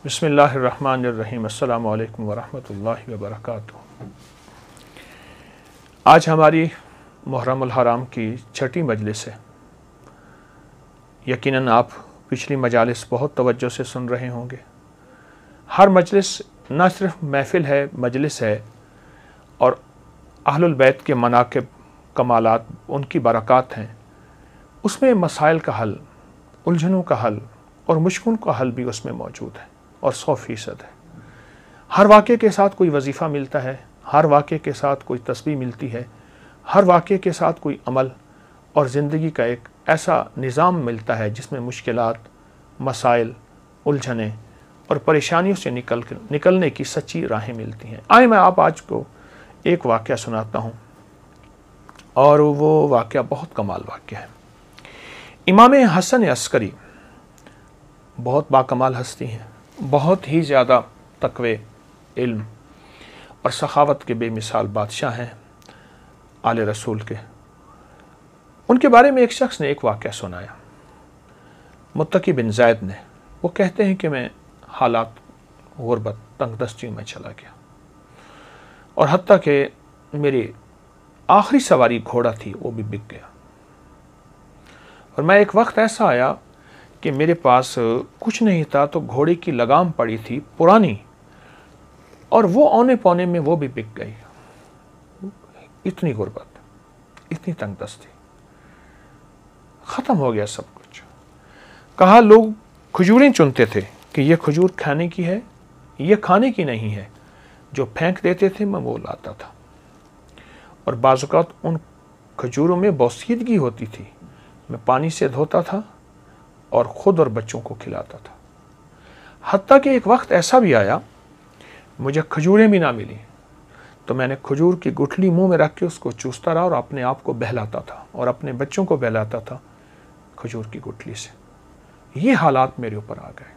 بسم اللہ الرحمن الرحیم۔ السلام علیکم ورحمۃ اللہ وبرکاتہ۔ آج ہماری محرم الحرام کی چھٹی مجلس ہے۔ یقیناً آپ پچھلی مجالس بہت توجہ سے سن رہے ہوں گے۔ ہر مجلس نہ صرف محفل ہے، مجلس ہے، اور اہل البیت کے مناقب، کمالات، ان کی برکات ہیں۔ اس میں مسائل کا حل، الجھنوں کا حل اور مشکلوں کا حل بھی اس میں موجود ہے، اور 100% ہے۔ ہر واقعے کے ساتھ کوئی وظیفہ ملتا ہے، ہر واقعے کے ساتھ کوئی تسبیح ملتی ہے، ہر واقعے کے ساتھ کوئی عمل اور زندگی کا ایک ایسا نظام ملتا ہے جس میں مشکلات، مسائل، الجھنیں اور پریشانیوں سے نکلنے کی سچی راہیں ملتی ہیں۔ آئے میں آپ آج کو ایک واقعہ سناتا ہوں، اور وہ واقعہ بہت کمال واقعہ ہے۔ امام حسن عسکری بہت باکمال ہستی ہیں، بہت ہی زیادہ تقوی، علم اور سخاوت کے بے مثال بادشاہ ہیں آل رسول کے۔ ان کے بارے میں ایک شخص نے ایک واقعہ سنایا، متقی بن زید نے۔ وہ کہتے ہیں کہ میں حالات غربت، تنگ دستیوں میں چلا گیا، اور حتیٰ کہ میری آخری سواری گھوڑا تھی وہ بھی بک گیا، اور میں ایک وقت ایسا آیا کہ میرے پاس کچھ نہیں تھا، تو گھوڑے کی لگام پڑی تھی پرانی، اور وہ اونے پونے میں وہ بھی بک گئی۔ اتنی غربت، اتنی تنگ دستی، ختم ہو گیا سب کچھ۔ کہا لوگ کھجوریں چنتے تھے کہ یہ کھجور کھانے کی ہے، یہ کھانے کی نہیں ہے، جو پھینک دیتے تھے میں وہ لاتا تھا، اور بعض اوقات ان کھجوروں میں بوسیدگی ہوتی تھی، میں پانی سے دھوتا تھا اور خود اور بچوں کو کھلاتا تھا۔ حتیٰ کہ ایک وقت ایسا بھی آیا مجھے کھجوریں بھی نہ ملی، تو میں نے کھجور کی گٹھلی منہ میں رکھ کے اس کو چوستا رہا اور اپنے آپ کو بہلاتا تھا اور اپنے بچوں کو بہلاتا تھا کھجور کی گٹھلی سے۔ یہ حالات میرے اوپر آ گئے،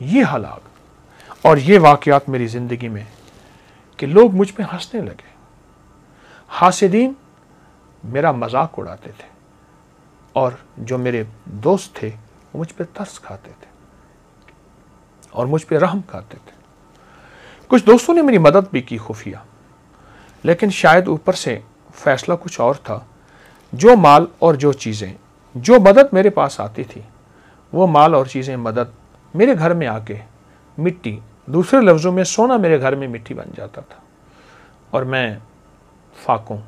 یہ حالات اور یہ واقعات میری زندگی میں، کہ لوگ مجھ پہ ہنسنے لگے۔ حاسدین میرا مذاق اڑاتے تھے، اور جو میرے دوست تھے وہ مجھ پہ ترس کھاتے تھے اور مجھ پہ رحم کھاتے تھے۔ کچھ دوستوں نے میری مدد بھی کی خفیہ، لیکن شاید اوپر سے فیصلہ کچھ اور تھا۔ جو مال اور جو چیزیں، جو مدد میرے پاس آتی تھی، وہ مال اور چیزیں، مدد میرے گھر میں آ کے مٹی، دوسرے لفظوں میں سونا میرے گھر میں مٹی بن جاتا تھا، اور میں فاقوں،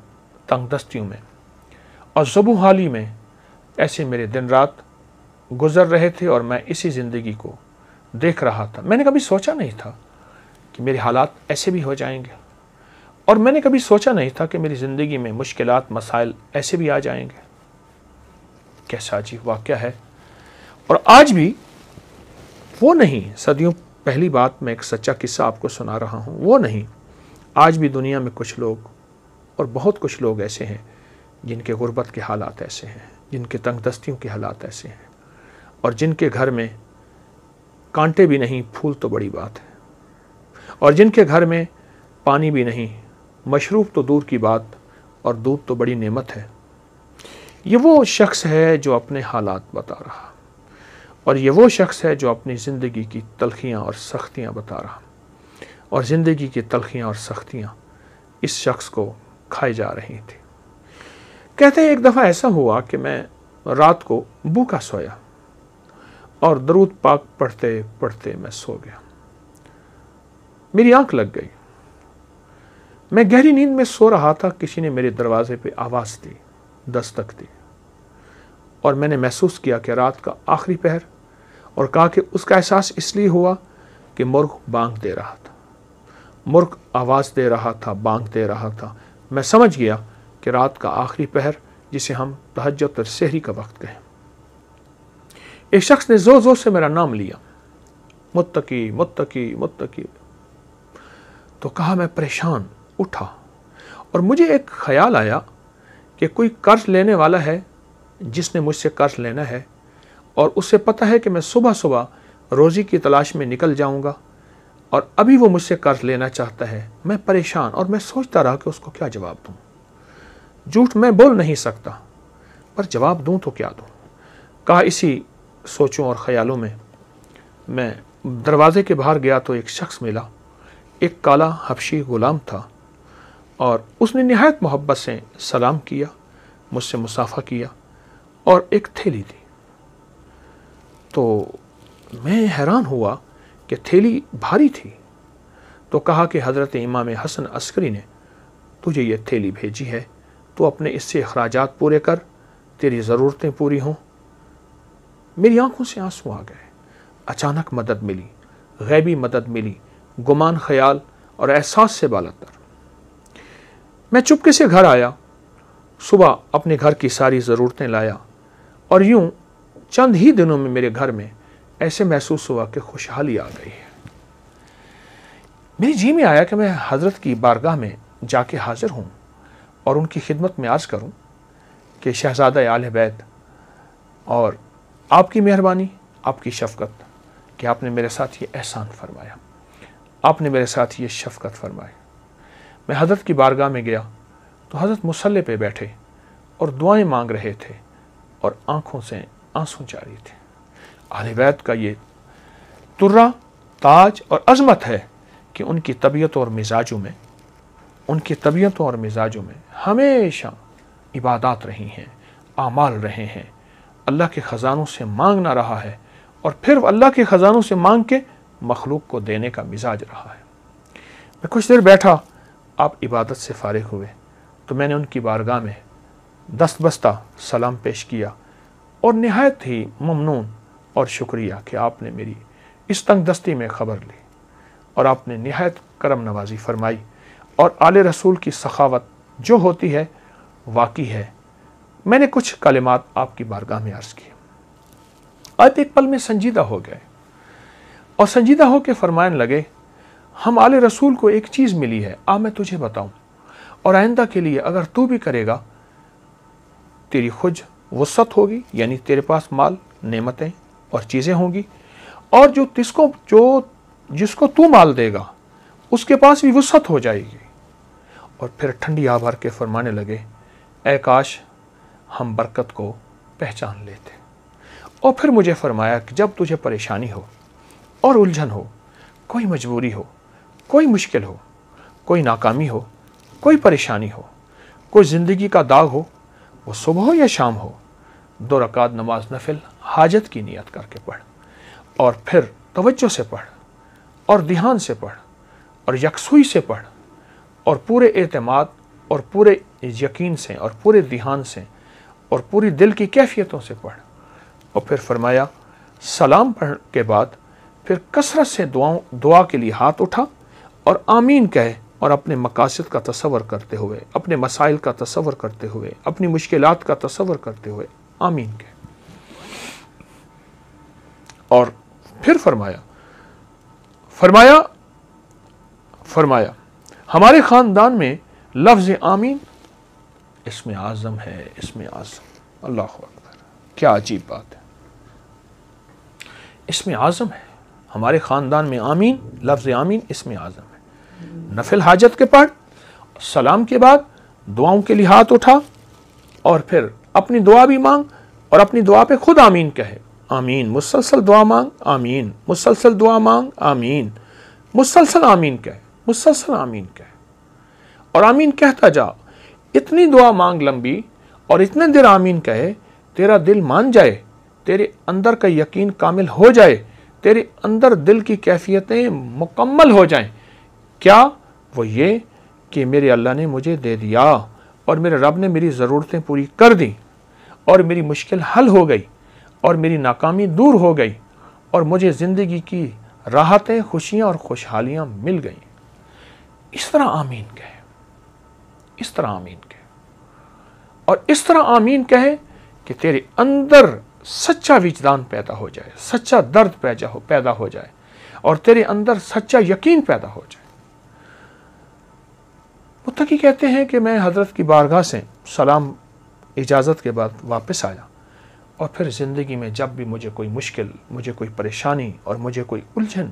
تنگ دستیوں میں اور ذبح حالی میں ایسے میرے دن رات گزر رہے تھے، اور میں اسی زندگی کو دیکھ رہا تھا۔ میں نے کبھی سوچا نہیں تھا کہ میرے حالات ایسے بھی ہو جائیں گے، اور میں نے کبھی سوچا نہیں تھا کہ میری زندگی میں مشکلات، مسائل ایسے بھی آ جائیں گے۔ کیسا عجیب واقعہ ہے۔ اور آج بھی وہ نہیں، صدیوں پہلی بات، میں ایک سچا قصہ آپ کو سنا رہا ہوں، وہ نہیں، آج بھی دنیا میں کچھ لوگ، اور بہت کچھ لوگ ایسے ہیں جن کے غربت کے حالات ایسے ہیں، جن کے تنگ دستیوں کے حالات ایسے ہیں، اور جن کے گھر میں کانٹے بھی نہیں، پھول تو بڑی بات ہے، اور جن کے گھر میں پانی بھی نہیں، مشروب تو دور کی بات، اور دودھ تو بڑی نعمت ہے۔ یہ وہ شخص ہے جو اپنے حالات بتا رہا، اور یہ وہ شخص ہے جو اپنی زندگی کی تلخیاں اور سختیاں بتا رہا، اور زندگی کی تلخیاں اور سختیاں اس شخص کو کھائی جا رہی تھی۔ کہتے ہیں ایک دفعہ ایسا ہوا کہ میں رات کو بھوکا سویا، اور درود پاک پڑھتے پڑھتے میں سو گیا۔ میری آنکھ لگ گئی، میں گہری نیند میں سو رہا تھا، کسی نے میرے دروازے پہ آواز دی، دستک دی، اور میں نے محسوس کیا کہ رات کا آخری پہر، اور کہا کہ اس کا احساس اس لیے ہوا کہ مرغ بانگ دے رہا تھا، مرغ آواز دے رہا تھا، بانگ دے رہا تھا۔ میں سمجھ گیا کہ رات کا آخری پہر، جسے ہم تہجد اور سحری کا وقت کہیں۔ ایک شخص نے زور زور سے میرا نام لیا، متقی متقی متقی، تو کہا میں پریشان اٹھا، اور مجھے ایک خیال آیا کہ کوئی قرض لینے والا ہے جس نے مجھ سے قرض لینا ہے، اور اسے پتہ ہے کہ میں صبح صبح روزی کی تلاش میں نکل جاؤں گا، اور ابھی وہ مجھ سے قرض لینا چاہتا ہے۔ میں پریشان، اور میں سوچتا رہا کہ اس کو کیا جواب دوں۔ جھوٹ میں بول نہیں سکتا، پر جواب دوں تو کیا دوں۔ کہا اسی سوچوں اور خیالوں میں دروازے کے باہر گیا تو ایک شخص ملا، ایک کالا حبشی غلام تھا، اور اس نے نہایت محبت سے سلام کیا، مجھ سے مصافحہ کیا، اور ایک تھیلی دی۔ تو میں حیران ہوا کہ تھیلی بھاری تھی، تو کہا کہ حضرت امام حسن عسکری نے تجھے یہ تھیلی بھیجی ہے، تو اپنے اس سے اخراجات پورے کر، تیری ضرورتیں پوری ہوں۔ میری آنکھوں سے آنسو آ گئے۔ اچانک مدد ملی، غیبی مدد ملی، گمان، خیال اور احساس سے بالاتر۔ میں چپکے سے گھر آیا، صبح اپنے گھر کی ساری ضرورتیں لایا، اور یوں چند ہی دنوں میں میرے گھر میں ایسے محسوس ہوا کہ خوشحالی آ گئی ہے۔ میری جی میں آیا کہ میں حضرت کی بارگاہ میں جا کے حاضر ہوں اور ان کی خدمت میں عرض کروں کہ شہزادہ آل بیت، اور آپ کی مہربانی، آپ کی شفقت کہ آپ نے میرے ساتھ یہ احسان فرمایا، آپ نے میرے ساتھ یہ شفقت فرمائی۔ میں حضرت کی بارگاہ میں گیا تو حضرت مصلی پہ بیٹھے اور دعائیں مانگ رہے تھے، اور آنکھوں سے آنسو جاری تھے۔ اہل بیت کا یہ ترہ، تاج اور عظمت ہے کہ ان کی طبیعتوں اور مزاجوں میں ہمیشہ عبادات رہی ہیں، اعمال رہے ہیں، اللہ کے خزانوں سے مانگنا رہا ہے، اور پھر اللہ کے خزانوں سے مانگ کے مخلوق کو دینے کا مزاج رہا ہے۔ میں کچھ دیر بیٹھا، آپ عبادت سے فارغ ہوئے تو میں نے ان کی بارگاہ میں دست بستہ سلام پیش کیا، اور نہایت ہی ممنون اور شکریہ کہ آپ نے میری اس تنگ دستی میں خبر لی، اور آپ نے نہایت کرم نوازی فرمائی، اور آل رسول کی سخاوت جو ہوتی ہے واقعی ہے۔ میں نے کچھ کلمات آپ کی بارگاہ میں عرض کی۔ آپ ایک پل میں سنجیدہ ہو گئے، اور سنجیدہ ہو کے فرمانے لگے، ہم آل رسول کو ایک چیز ملی ہے، میں تجھے بتاؤں، اور آئندہ کے لیے اگر تو بھی کرے گا، تیری خود وسعت ہوگی، یعنی تیرے پاس مال، نعمتیں اور چیزیں ہوں گی، اور جس کو تو مال دے گا اس کے پاس بھی وسعت ہو جائے گی۔ اور پھر ٹھنڈی آہ بھر کے فرمانے لگے، اے کاش ہم برکت کو پہچان لیتے۔ اور پھر مجھے فرمایا کہ جب تجھے پریشانی ہو اور الجھن ہو، کوئی مجبوری ہو، کوئی مشکل ہو، کوئی ناکامی ہو، کوئی پریشانی ہو، کوئی زندگی کا داغ ہو، وہ صبح ہو یا شام ہو، 2 رکعت نماز نفل حاجت کی نیت کر کے پڑھ، اور پھر توجہ سے پڑھ، اور دھیان سے پڑھ، اور یکسوئی سے پڑھ، اور پورے اعتماد اور پورے یقین سے اور پورے دھیان سے اور پوری دل کی کیفیتوں سے پڑھ۔ اور پھر فرمایا، سلام پڑھ کے بعد پھر کثرت سے دعا کے لیے ہاتھ اٹھا اور آمین کہے، اور اپنے مقاصد کا تصور کرتے ہوئے، اپنے مسائل کا تصور کرتے ہوئے، اپنی مشکلات کا تصور کرتے ہوئے آمین کہے۔ اور پھر فرمایا ہمارے خاندان میں لفظ آمین اسم اعظم ہے، اسم اعظم۔ اللہ اکبر، کیا عجیب بات ہے، اسم اعظم ہے ہمارے خاندان میں، آمین، لفظ آمین اسم اعظم ہے۔ نفل حاجت کے پڑھ، سلام کے بعد دعاؤں کے لیے ہاتھ اٹھا، اور پھر اپنی دعا بھی مانگ، اور اپنی دعا پہ خود آمین کہے، آمین، مسلسل دعا مانگ، آمین، مسلسل دعا مانگ، آمین، مسلسل آمین کہے، مسلسل آمین کہے، اور آمین کہتا جا، اتنی دعا مانگ لمبی، اور اتنے دیر آمین کہے، تیرا دل مان جائے، تیرے اندر کا یقین کامل ہو جائے، تیرے اندر دل کی کیفیتیں مکمل ہو جائیں۔ کیا؟ وہ یہ کہ میرے اللہ نے مجھے دے دیا، اور میرے رب نے میری ضرورتیں پوری کر دیں، اور میری مشکل حل ہو گئی، اور میری ناکامی دور ہو گئی، اور مجھے زندگی کی راحتیں، خوشیاں اور خوشحالیاں مل گئیں۔ اس طرح آمین کہے، اس طرح آمین کہے، اور اس طرح آمین کہے کہ تیرے اندر سچا وجدان پیدا ہو جائے، سچا درد پیدا ہو جائے، اور تیرے اندر سچا یقین پیدا ہو جائے۔ متقی کہتے ہیں کہ میں حضرت کی بارگاہ سے سلام اجازت کے بعد واپس آیا، اور پھر زندگی میں جب بھی مجھے کوئی مشکل، مجھے کوئی پریشانی اور مجھے کوئی الجھن،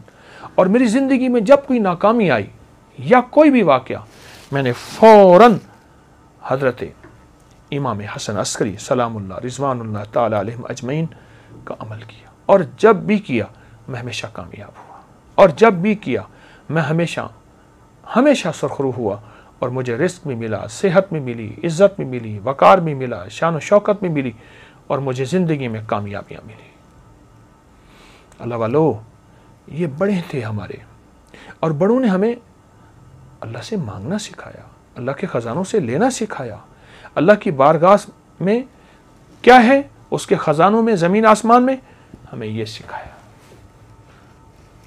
اور میری زندگی میں جب کوئی ناکامی آئی یا کوئی بھی واقعہ، میں نے فوراً حضرت امام حسن عسکری سلام اللہ رضوان اللہ تعالی علیہم اجمعین کا عمل کیا، اور جب بھی کیا میں ہمیشہ کامیاب ہوا، اور جب بھی کیا میں ہمیشہ سرخرو ہوا، اور مجھے رزق بھی ملا، صحت میں ملی، عزت میں ملی، وقار بھی ملا، شان و شوکت میں ملی، اور مجھے زندگی میں کامیابیاں ملی۔ اللہ والو، یہ بڑے تھے ہمارے، اور بڑوں نے ہمیں اللہ سے مانگنا سکھایا، اللہ کے خزانوں سے لینا سکھایا، اللہ کی بارگاہ میں کیا ہے، اس کے خزانوں میں، زمین آسمان میں، ہمیں یہ سکھایا۔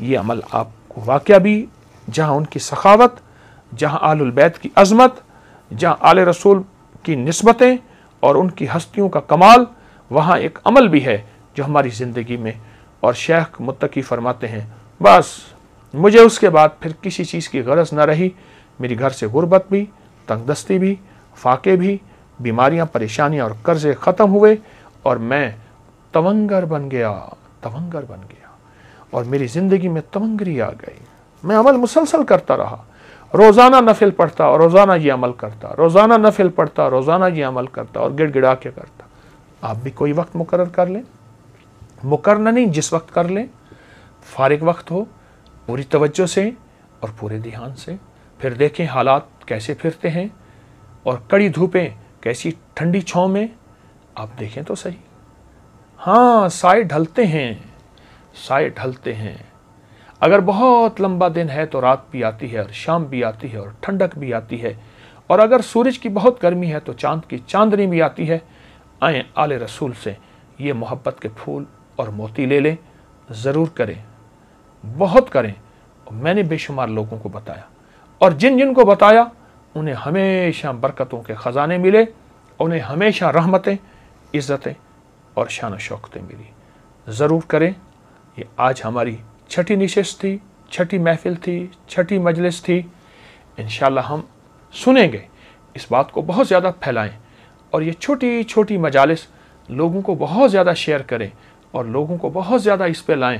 یہ عمل آپ کو واقعہ بھی، جہاں ان کی سخاوت، جہاں آل البیت کی عظمت، جہاں آل رسول کی نسبتیں اور ان کی ہستیوں کا کمال، وہاں ایک عمل بھی ہے جو ہماری زندگی میں، اور شیخ متقی فرماتے ہیں بس مجھے اس کے بعد پھر کسی چیز کی غرض نہ رہی، میری گھر سے غربت بھی، تنگ دستی بھی، فاقے بھی، بیماریاں، پریشانیاں اور قرضے ختم ہوئے، اور میں تونگر بن گیا، اور میری زندگی میں تونگری آ گئی۔ میں عمل مسلسل کرتا رہا، روزانہ نفل پڑھتا اور روزانہ یہ عمل کرتا، روزانہ نفل پڑھتا، روزانہ یہ عمل کرتا، اور گڑ گڑا کے کرتا۔ آپ بھی کوئی وقت مقرر کر لیں، مقرر نہیں، جس وقت کر لیں، فارغ وقت ہو، پوری توجہ سے اور پورے دھیان سے، پھر دیکھیں حالات کیسے پھرتے ہیں، اور کڑی دھوپیں کیسی ٹھنڈی چھاؤں میں، آپ دیکھیں تو صحیح۔ ہاں، سائے ڈھلتے ہیں، اگر بہت لمبا دن ہے تو رات بھی آتی ہے، اور شام بھی آتی ہے، اور ٹھنڈک بھی آتی ہے، اور اگر سورج کی بہت گرمی ہے تو چاند کی چاندنی بھی آتی ہے۔ آئیں آل رسول سے یہ محبت کے پھول اور موتی لے لیں، ضرور کریں، بہت کریں۔ میں نے بے شمار لوگوں کو بتایا، اور جن کو بتایا انہیں ہمیشہ برکتوں کے خزانے ملے، انہیں ہمیشہ رحمتیں، عزتیں اور شان و شوکتیں ملی۔ ضرور کریں۔ یہ آج ہماری چھٹی نشست تھی، چھٹی محفل تھی، چھٹی مجلس تھی۔ انشاءاللہ ہم سنیں گے، اس بات کو بہت زیادہ پھیلائیں، اور یہ چھوٹی چھوٹی مجالس لوگوں کو بہت زیادہ شیئر کریں، اور لوگوں کو بہت زیادہ اس پہ لائیں۔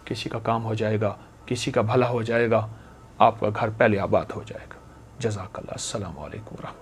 کسی کا کام ہو جائے گا، کسی کا بھلا ہو جائے گا، آپ کا گھر پہلے آباد ہو جائے گا۔ جزاک اللہ۔ السلام علیکم ورحمۃ اللہ۔